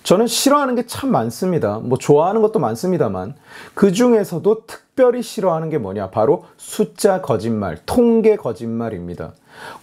저는 싫어하는 게 참 많습니다. 뭐 좋아하는 것도 많습니다만 그 중에서도 특별히 싫어하는 게 뭐냐? 바로 숫자 거짓말, 통계 거짓말입니다.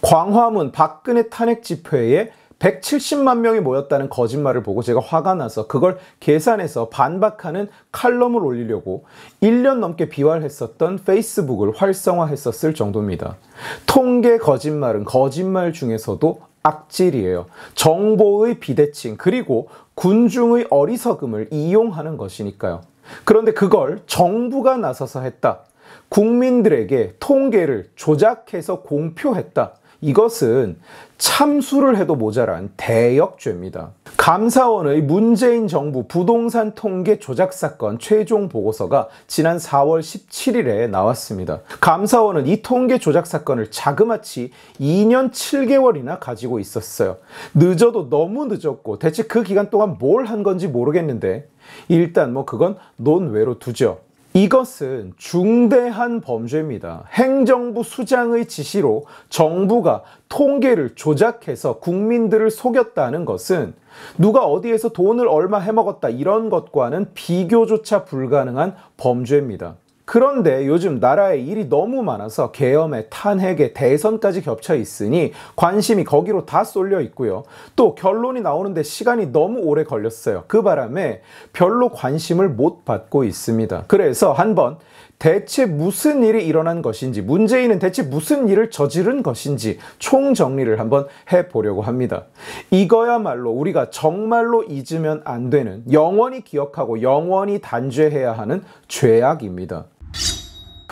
광화문 박근혜 탄핵 집회에 170만 명이 모였다는 거짓말을 보고 제가 화가 나서 그걸 계산해서 반박하는 칼럼을 올리려고 1년 넘게 비활했었던 페이스북을 활성화했었을 정도입니다. 통계 거짓말은 거짓말 중에서도 악질이에요. 정보의 비대칭 그리고 군중의 어리석음을 이용하는 것이니까요. 그런데 그걸 정부가 나서서 했다. 국민들에게 통계를 조작해서 공표했다. 이것은 참수를 해도 모자란 대역죄입니다. 감사원의 문재인 정부 부동산 통계 조작 사건 최종 보고서가 지난 4월 17일에 나왔습니다. 감사원은 이 통계 조작 사건을 자그마치 2년 7개월이나 가지고 있었어요. 늦어도 너무 늦었고 대체 그 기간 동안 뭘 한 건지 모르겠는데 일단 뭐 그건 논외로 두죠. 이것은 중대한 범죄입니다. 행정부 수장의 지시로 정부가 통계를 조작해서 국민들을 속였다는 것은 누가 어디에서 돈을 얼마 해먹었다 이런 것과는 비교조차 불가능한 범죄입니다. 그런데 요즘 나라에 일이 너무 많아서 계엄에 탄핵에 대선까지 겹쳐 있으니 관심이 거기로 다 쏠려 있고요. 또 결론이 나오는데 시간이 너무 오래 걸렸어요. 그 바람에 별로 관심을 못 받고 있습니다. 그래서 한번 대체 무슨 일이 일어난 것인지, 문재인은 대체 무슨 일을 저지른 것인지 총정리를 한번 해보려고 합니다. 이거야말로 우리가 정말로 잊으면 안 되는, 영원히 기억하고 영원히 단죄해야 하는 죄악입니다.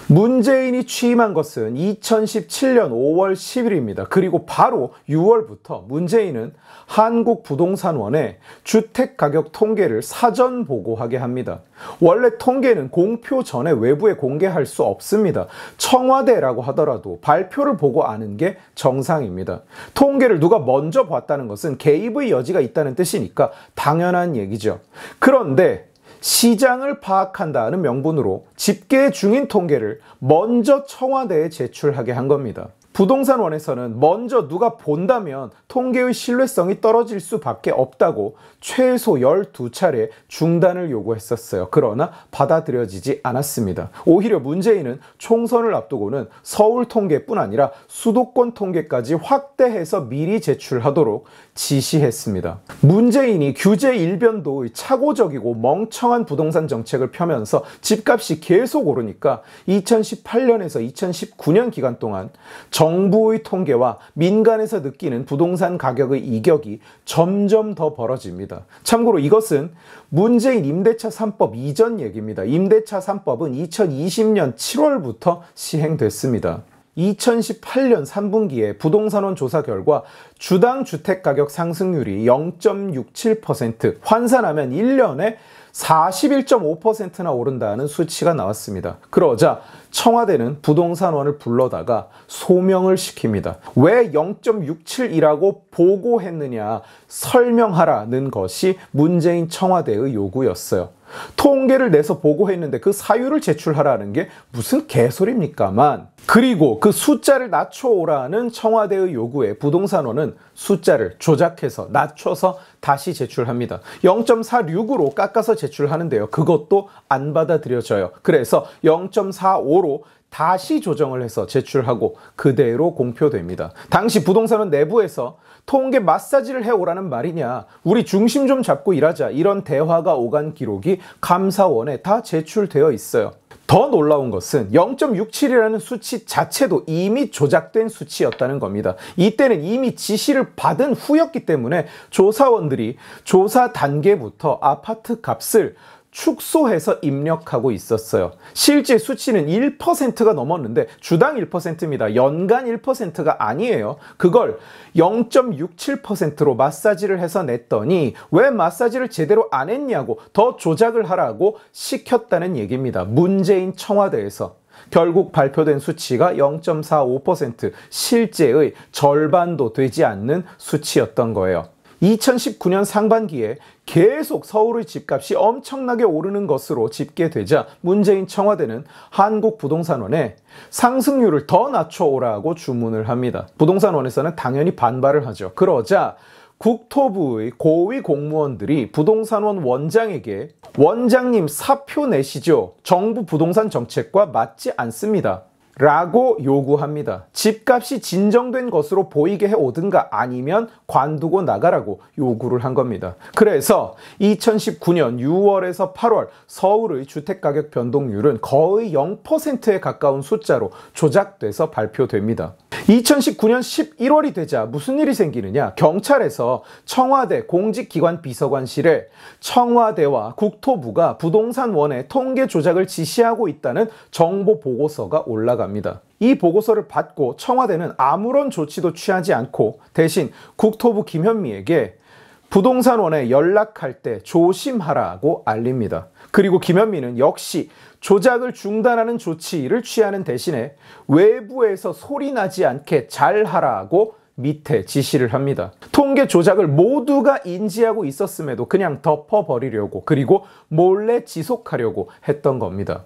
문재인이 취임한 것은 2017년 5월 10일입니다. 그리고 바로 6월부터 문재인은 한국부동산원에 주택가격 통계를 사전 보고하게 합니다. 원래 통계는 공표 전에 외부에 공개할 수 없습니다. 청와대라고 하더라도 발표를 보고 아는 게 정상입니다. 통계를 누가 먼저 봤다는 것은 개입의 여지가 있다는 뜻이니까 당연한 얘기죠. 그런데 시장을 파악한다는 명분으로 집계 중인 통계를 먼저 청와대에 제출하게 한 겁니다. 부동산원에서는 먼저 누가 본다면 통계의 신뢰성이 떨어질 수밖에 없다고 최소 12차례 중단을 요구했었어요. 그러나 받아들여지지 않았습니다. 오히려 문재인은 총선을 앞두고는 서울 통계뿐 아니라 수도권 통계까지 확대해서 미리 제출하도록 지시했습니다. 문재인이 규제 일변도의 착오적이고 멍청한 부동산 정책을 펴면서 집값이 계속 오르니까 2018년에서 2019년 기간 동안 정부의 통계와 민간에서 느끼는 부동산 가격의 이격이 점점 더 벌어집니다. 참고로 이것은 문재인 임대차 3법 이전 얘기입니다. 임대차 3법은 2020년 7월부터 시행됐습니다. 2018년 3분기에 부동산원 조사 결과 주당 주택가격 상승률이 0.67%, 환산하면 1년에 41.5%나 오른다는 수치가 나왔습니다. 그러자 청와대는 부동산원을 불러다가 소명을 시킵니다. 왜 0.67이라고 보고했느냐 설명하라는 것이 문재인 청와대의 요구였어요. 통계를 내서 보고했는데 그 사유를 제출하라는 게 무슨 개소리입니까만. 그리고 그 숫자를 낮춰오라는 청와대의 요구에 부동산원은 숫자를 조작해서 낮춰서 다시 제출합니다. 0.46으로 깎아서 제출하는데요. 그것도 안 받아들여져요. 그래서 0.45로 다시 조정을 해서 제출하고 그대로 공표됩니다. 당시 부동산원 내부에서 통계 마사지를 해오라는 말이냐, 우리 중심 좀 잡고 일하자, 이런 대화가 오간 기록이 감사원에 다 제출되어 있어요. 더 놀라운 것은 0.67이라는 수치 자체도 이미 조작된 수치였다는 겁니다. 이때는 이미 지시를 받은 후였기 때문에 조사원들이 조사 단계부터 아파트 값을 축소해서 입력하고 있었어요. 실제 수치는 1%가 넘었는데 주당 1%입니다. 연간 1%가 아니에요. 그걸 0.67%로 마사지를 해서 냈더니 왜 마사지를 제대로 안 했냐고 더 조작을 하라고 시켰다는 얘기입니다. 문재인 청와대에서. 결국 발표된 수치가 0.45%, 실제의 절반도 되지 않는 수치였던 거예요. 2019년 상반기에 계속 서울의 집값이 엄청나게 오르는 것으로 집계되자 문재인 청와대는 한국부동산원에 상승률을 더 낮춰오라고 주문을 합니다. 부동산원에서는 당연히 반발을 하죠. 그러자 국토부의 고위 공무원들이 부동산원 원장에게 원장님 사표 내시죠. 정부 부동산 정책과 맞지 않습니다. 라고 요구합니다. 집값이 진정된 것으로 보이게 해오든가 아니면 관두고 나가라고 요구를 한 겁니다. 그래서 2019년 6월에서 8월 서울의 주택가격 변동률은 거의 0%에 가까운 숫자로 조작돼서 발표됩니다. 2019년 11월이 되자 무슨 일이 생기느냐? 경찰에서 청와대 공직기관 비서관실에 청와대와 국토부가 부동산원의 통계 조작을 지시하고 있다는 정보 보고서가 올라갑니다. 이 보고서를 받고 청와대는 아무런 조치도 취하지 않고 대신 국토부 김현미에게 부동산원에 연락할 때 조심하라고 알립니다. 그리고 김현미는 역시 조작을 중단하는 조치를 취하는 대신에 외부에서 소리 나지 않게 잘하라고 밑에 지시를 합니다. 통계 조작을 모두가 인지하고 있었음에도 그냥 덮어버리려고 그리고 몰래 지속하려고 했던 겁니다.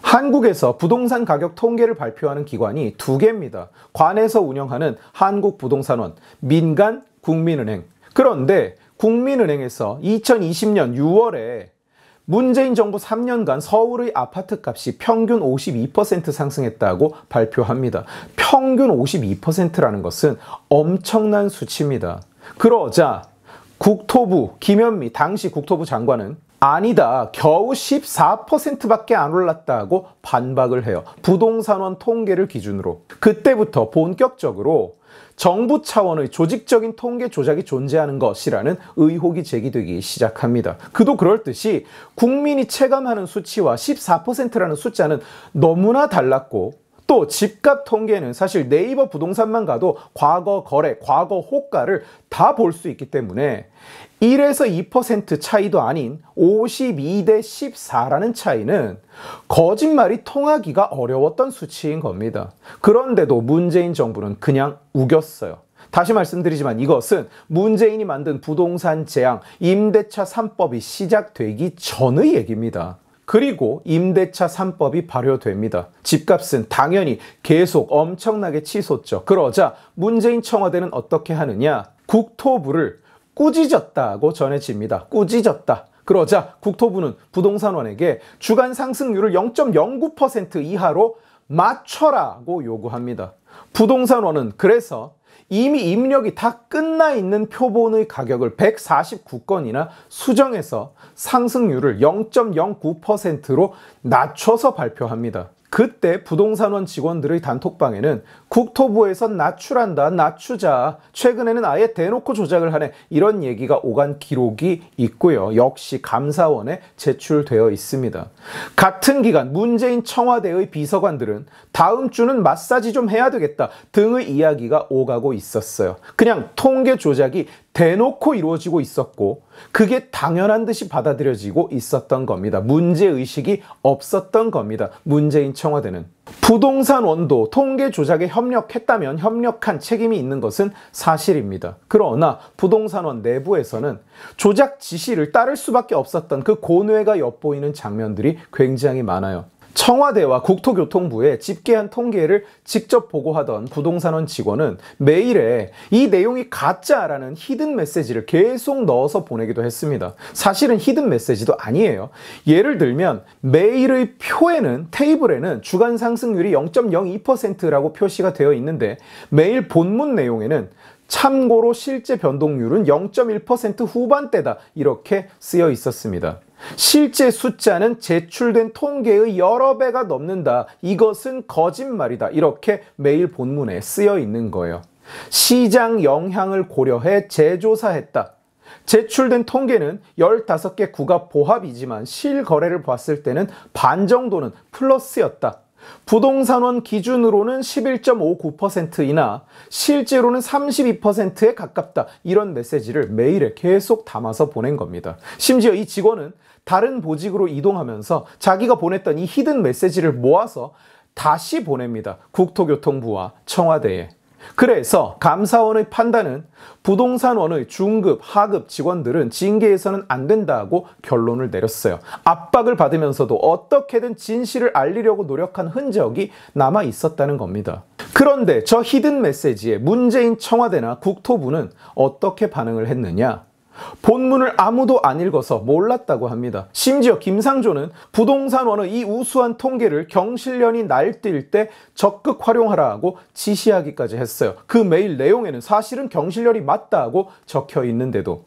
한국에서 부동산 가격 통계를 발표하는 기관이 두 개입니다. 관에서 운영하는 한국부동산원, 민간 국민은행. 그런데 국민은행에서 2020년 6월에 문재인 정부 3년간 서울의 아파트 값이 평균 52% 상승했다고 발표합니다. 평균 52%라는 것은 엄청난 수치입니다. 그러자 국토부 김현미 당시 국토부 장관은 아니다, 겨우 14%밖에 안 올랐다고 반박을 해요. 부동산원 통계를 기준으로. 그때부터 본격적으로 정부 차원의 조직적인 통계 조작이 존재하는 것이라는 의혹이 제기되기 시작합니다. 그도 그럴듯이 국민이 체감하는 수치와 14%라는 숫자는 너무나 달랐고 또 집값 통계는 사실 네이버 부동산만 가도 과거 거래, 과거 호가를 다 볼 수 있기 때문에 1에서 2% 차이도 아닌 52대 14라는 차이는 거짓말이 통하기가 어려웠던 수치인 겁니다. 그런데도 문재인 정부는 그냥 우겼어요. 다시 말씀드리지만 이것은 문재인이 만든 부동산 재앙, 임대차 3법이 시작되기 전의 얘기입니다. 그리고 임대차 3법이 발효됩니다. 집값은 당연히 계속 엄청나게 치솟죠. 그러자 문재인 청와대는 어떻게 하느냐? 국토부를 꾸짖었다고 전해집니다. 꾸짖었다. 그러자 국토부는 부동산원에게 주간 상승률을 0.09% 이하로 맞춰라고 요구합니다. 부동산원은 그래서 이미 입력이 다 끝나 있는 표본의 가격을 149건이나 수정해서 상승률을 0.09%로 낮춰서 발표합니다. 그때 부동산원 직원들의 단톡방에는 국토부에서 낮추란다, 낮추자. 최근에는 아예 대놓고 조작을 하네. 이런 얘기가 오간 기록이 있고요. 역시 감사원에 제출되어 있습니다. 같은 기간 문재인 청와대의 비서관들은 다음 주는 마사지 좀 해야 되겠다 등의 이야기가 오가고 있었어요. 그냥 통계 조작이 대놓고 이루어지고 있었고 그게 당연한 듯이 받아들여지고 있었던 겁니다. 문제의식이 없었던 겁니다. 문재인 청와대는. 부동산원도 통계 조작에 협력했다면 협력한 책임이 있는 것은 사실입니다. 그러나 부동산원 내부에서는 조작 지시를 따를 수밖에 없었던 그 고뇌가 엿보이는 장면들이 굉장히 많아요. 청와대와 국토교통부에 집계한 통계를 직접 보고하던 부동산원 직원은 메일에 이 내용이 가짜라는 히든 메시지를 계속 넣어서 보내기도 했습니다. 사실은 히든 메시지도 아니에요. 예를 들면 메일의 표에는 테이블에는 주간 상승률이 0.02%라고 표시가 되어 있는데 메일 본문 내용에는 참고로 실제 변동률은 0.1% 후반대다 이렇게 쓰여 있었습니다. 실제 숫자는 제출된 통계의 여러 배가 넘는다. 이것은 거짓말이다. 이렇게 메일 본문에 쓰여 있는 거예요. 시장 영향을 고려해 재조사했다. 제출된 통계는 15개 구가 보합이지만 실거래를 봤을 때는 반 정도는 플러스였다. 부동산원 기준으로는 11.59%이나 실제로는 32%에 가깝다. 이런 메시지를 메일에 계속 담아서 보낸 겁니다. 심지어 이 직원은 다른 보직으로 이동하면서 자기가 보냈던 이 히든 메시지를 모아서 다시 보냅니다. 국토교통부와 청와대에. 그래서 감사원의 판단은 부동산원의 중급, 하급 직원들은 징계해서는 안 된다고 결론을 내렸어요. 압박을 받으면서도 어떻게든 진실을 알리려고 노력한 흔적이 남아 있었다는 겁니다. 그런데 저 히든 메시지에 문재인 청와대나 국토부는 어떻게 반응을 했느냐? 본문을 아무도 안 읽어서 몰랐다고 합니다. 심지어 김상조는 부동산원의 이 우수한 통계를 경실련이 날뛸 때 적극 활용하라고 지시하기까지 했어요. 그 메일 내용에는 사실은 경실련이 맞다고 적혀 있는데도.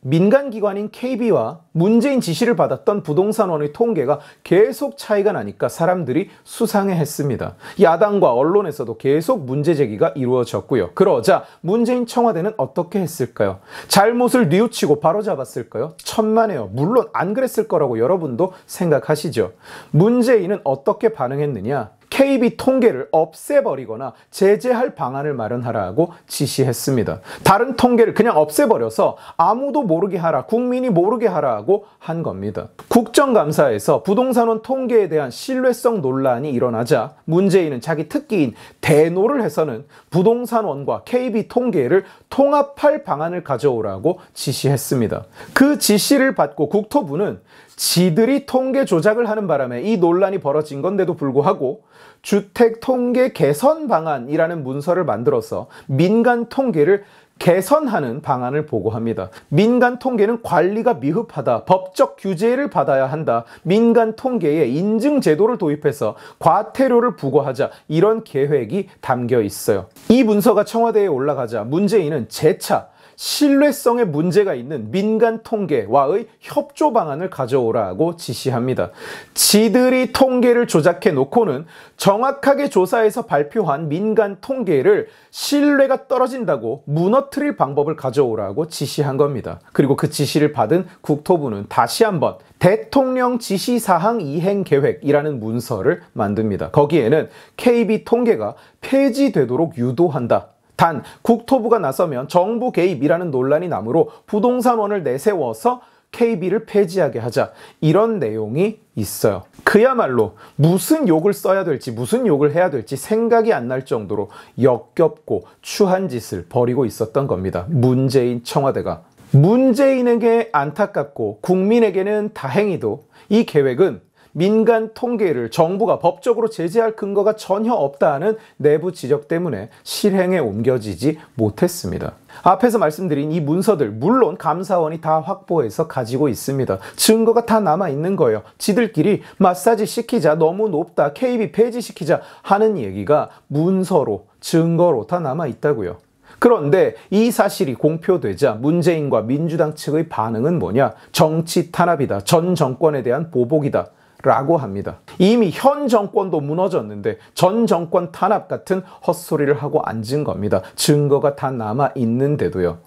민간기관인 KB와 문재인 지시를 받았던 부동산원의 통계가 계속 차이가 나니까 사람들이 수상해했습니다. 야당과 언론에서도 계속 문제 제기가 이루어졌고요. 그러자 문재인 청와대는 어떻게 했을까요? 잘못을 뉘우치고 바로잡았을까요? 천만에요. 물론 안 그랬을 거라고 여러분도 생각하시죠. 문재인은 어떻게 반응했느냐? KB 통계를 없애버리거나 제재할 방안을 마련하라고 지시했습니다. 다른 통계를 그냥 없애버려서 아무도 모르게 하라, 국민이 모르게 하라고 한 겁니다. 국정감사에서 부동산원 통계에 대한 신뢰성 논란이 일어나자 문재인은 자기 특기인 대노를 해서는 부동산원과 KB 통계를 통합할 방안을 가져오라고 지시했습니다. 그 지시를 받고 국토부는 지들이 통계 조작을 하는 바람에 이 논란이 벌어진 건데도 불구하고 주택 통계 개선 방안이라는 문서를 만들어서 민간 통계를 개선하는 방안을 보고합니다. 민간 통계는 관리가 미흡하다. 법적 규제를 받아야 한다. 민간 통계에 인증 제도를 도입해서 과태료를 부과하자. 이런 계획이 담겨 있어요. 이 문서가 청와대에 올라가자 문재인은 재차 신뢰성에 문제가 있는 민간 통계와의 협조 방안을 가져오라고 지시합니다. 지들이 통계를 조작해 놓고는 정확하게 조사해서 발표한 민간 통계를 신뢰가 떨어진다고 무너뜨릴 방법을 가져오라고 지시한 겁니다. 그리고 그 지시를 받은 국토부는 다시 한번 대통령 지시사항 이행계획이라는 문서를 만듭니다. 거기에는 KB 통계가 폐지되도록 유도한다. 단 국토부가 나서면 정부 개입이라는 논란이 나므로 부동산원을 내세워서 KB를 폐지하게 하자. 이런 내용이 있어요. 그야말로 무슨 욕을 써야 될지 무슨 욕을 해야 될지 생각이 안 날 정도로 역겹고 추한 짓을 벌이고 있었던 겁니다. 문재인 청와대가. 문재인에게 안타깝고 국민에게는 다행히도 이 계획은 민간 통계를 정부가 법적으로 제재할 근거가 전혀 없다는 내부 지적 때문에 실행에 옮겨지지 못했습니다. 앞에서 말씀드린 이 문서들 물론 감사원이 다 확보해서 가지고 있습니다. 증거가 다 남아있는 거예요. 지들끼리 마사지 시키자, 너무 높다, KB 폐지시키자 하는 얘기가 문서로 증거로 다 남아있다고요. 그런데 이 사실이 공표되자 문재인과 민주당 측의 반응은 뭐냐? 정치 탄압이다. 전 정권에 대한 보복이다. 라고 합니다. 이미 현 정권도 무너졌는데 전 정권 탄압 같은 헛소리를 하고 앉은 겁니다. 증거가 다 남아 있는데도요.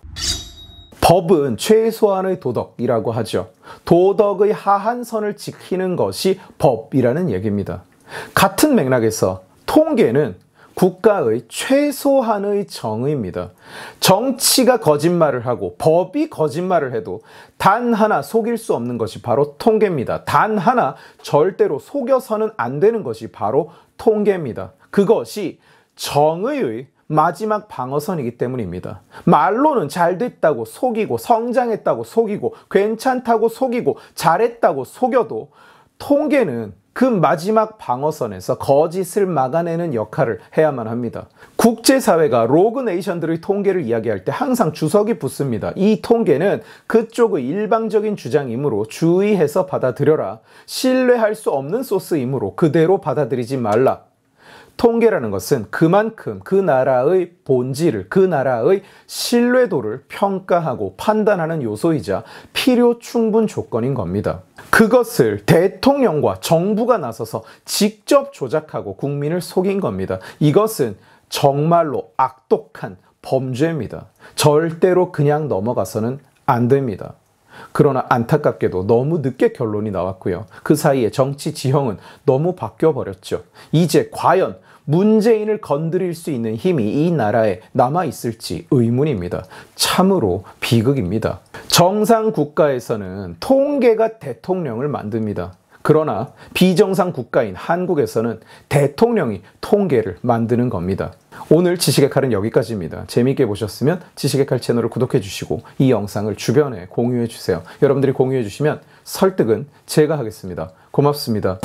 법은 최소한의 도덕이라고 하죠. 도덕의 하한선을 지키는 것이 법이라는 얘기입니다. 같은 맥락에서 통계는 국가의 최소한의 정의입니다. 정치가 거짓말을 하고 법이 거짓말을 해도 단 하나 속일 수 없는 것이 바로 통계입니다. 단 하나 절대로 속여서는 안 되는 것이 바로 통계입니다. 그것이 정의의 마지막 방어선이기 때문입니다. 말로는 잘 됐다고 속이고 성장했다고 속이고 괜찮다고 속이고 잘했다고 속여도 통계는 그 마지막 방어선에서 거짓을 막아내는 역할을 해야만 합니다. 국제사회가 로그 네이션들의 통계를 이야기할 때 항상 주석이 붙습니다. 이 통계는 그쪽의 일방적인 주장이므로 주의해서 받아들여라. 신뢰할 수 없는 소스이므로 그대로 받아들이지 말라. 통계라는 것은 그만큼 그 나라의 본질을, 그 나라의 신뢰도를 평가하고 판단하는 요소이자 필요 충분 조건인 겁니다. 그것을 대통령과 정부가 나서서 직접 조작하고 국민을 속인 겁니다. 이것은 정말로 악독한 범죄입니다. 절대로 그냥 넘어가서는 안 됩니다. 그러나 안타깝게도 너무 늦게 결론이 나왔고요. 그 사이에 정치 지형은 너무 바뀌어버렸죠. 이제 과연 문재인을 건드릴 수 있는 힘이 이 나라에 남아있을지 의문입니다. 참으로 비극입니다. 정상 국가에서는 통계가 대통령을 만듭니다. 그러나 비정상 국가인 한국에서는 대통령이 통계를 만드는 겁니다. 오늘 지식의 칼은 여기까지입니다. 재미있게 보셨으면 지식의 칼 채널을 구독해 주시고 이 영상을 주변에 공유해 주세요. 여러분들이 공유해 주시면 설득은 제가 하겠습니다. 고맙습니다.